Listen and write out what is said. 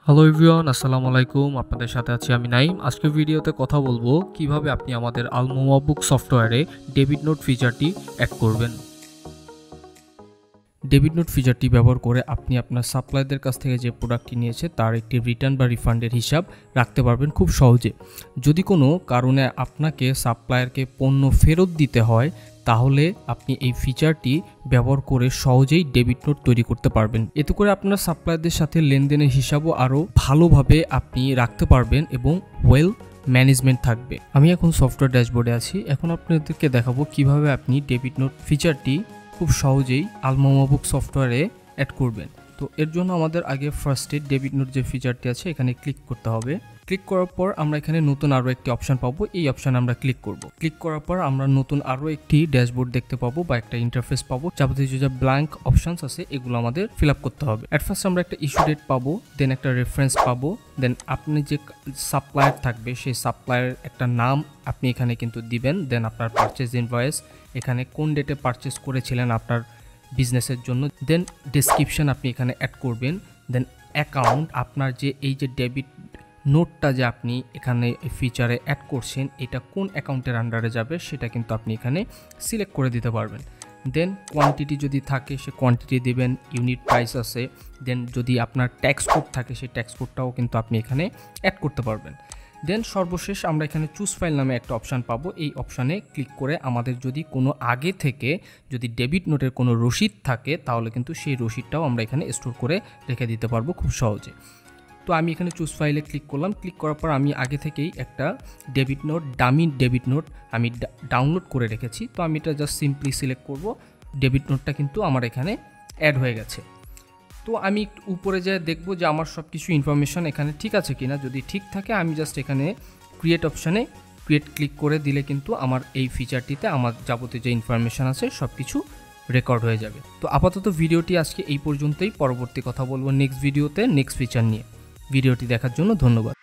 Hello everyone, আসসালামু আলাইকুম। আপনাদের সাথে আছি আমি নাইম। আজকের ভিডিওতে কথা বলবো কিভাবে আপনি আমাদের আলমোমা বুক সফটওয়্যারে ডেবিট নোট ফিচারটি অ্যাড করবেন। ডেবিট নোট ফিচারটি ব্যবহার করে আপনি আপনার সাপ্লায়ারদের কাছ থেকে যে প্রোডাক্টটি নিয়েছে তার একটি রিটার্ন বা রিফান্ডের হিসাব রাখতে পারবেন খুব সহজে। যদি কোনো কারণে আপনাকে সাপ্লায়ারকে পণ্য ফেরত দিতে হয়, তাহলে আপনি এই ফিচারটি ব্যবহার করে সহজেই ডেবিট নোট তৈরি করতে পারবেন। এতে করে আপনার সাপ্লায়ারদের সাথে লেনদেনের হিসাবও আরও ভালোভাবে আপনি রাখতে পারবেন এবং ওয়েল ম্যানেজমেন্ট থাকবে। আমি এখন সফটওয়্যার ড্যাশবোর্ডে আছি। এখন আপনাদেরকে দেখাবো কিভাবে আপনি ডেবিট নোট ফিচারটি খুব সহজেই আলমোমা বুক সফটওয়্যারে অ্যাড করবেন। তো এর জন্য আমাদের আগে ফার্স্টে ডেবিট নোট যে ফিচারটি আছে এখানে ক্লিক করতে হবে। ক্লিক করার পর আমরা এখানে নতুন আরও একটি অপশান পাবো, এই অপশানে আমরা ক্লিক করব। ক্লিক করার পর আমরা নতুন আরও একটি ড্যাশবোর্ড দেখতে পাবো বা একটা ইন্টারফেস পাবো। যাবতীয় যে ব্ল্যাঙ্ক অপশানস আছে এগুলো আমাদের ফিল আপ করতে হবে। অ্যাট ফার্স্ট আমরা একটা ইস্যু ডেট পাবো, দেন একটা রেফারেন্স পাবো, দেন আপনি যে সাপ্লায়ার থাকবে সেই সাপ্লায়ার একটা নাম আপনি এখানে কিন্তু দিবেন। দেন আপনার পারচেজ ইনভয়েস, এখানে কোন ডেটে পারচেজ করেছিলেন আপনার বিজনেসের জন্য। দেন ডেসক্রিপশন আপনি এখানে অ্যাড করবেন। দেন অ্যাকাউন্ট, আপনার যে এই যে ডেবিট নোটটা যে আপনি এখানে ফিচারে অ্যাড করছেন এটা কোন অ্যাকাউন্টের আন্ডারে যাবে সেটা কিন্তু আপনি এখানে সিলেক্ট করে দিতে পারবেন। দেন কোয়ান্টিটি যদি থাকে সে কোয়ান্টিটি দিবেন, ইউনিট প্রাইস আছে। দেন যদি আপনার ট্যাক্স কোড থাকে সেই ট্যাক্স কোডটাও কিন্তু আপনি এখানে অ্যাড করতে পারবেন। দেন সর্বশেষ আমরা এখানে চুজ ফাইল নামে একটা অপশান পাবো। এই অপশানে ক্লিক করে আমাদের যদি কোনো আগে থেকে যদি ডেবিট নোটের কোনো রসিদ থাকে তাহলে কিন্তু সেই রসিদটাও আমরা এখানে স্টোর করে রেখে দিতে পারবো খুব সহজে। তো আমি এখানে চুজ ফাইলে ক্লিক করলাম। ক্লিক করার পর আমি আগে থেকেই একটা debit note, dummy debit note আমি ডাউনলোড করে রেখেছি। তো আমি এটা জাস্ট সিম্পলি সিলেক্ট করব। ডেবিট নোটটা কিন্তু আমার এখানে অ্যাড হয়ে গেছে। তো আমি একটু উপরে যেয়ে দেখব যে আমার সব কিছু ইনফরমেশন এখানে ঠিক আছে কিনা। যদি ঠিক থাকে আমি জাস্ট এখানে ক্রিয়েট অপশানে ক্লিক করে দিলে কিন্তু আমার এই ফিচারটিতে আমার যাবতীয় যে ইনফরমেশন আছে সব কিছু রেকর্ড হয়ে যাবে। তো আপাতত ভিডিওটি আজকে এই পর্যন্তই। পরবর্তী কথা বলবো নেক্সট ভিডিওতে নেক্সট ফিচার নিয়ে। ভিডিওটি দেখার জন্য ধন্যবাদ।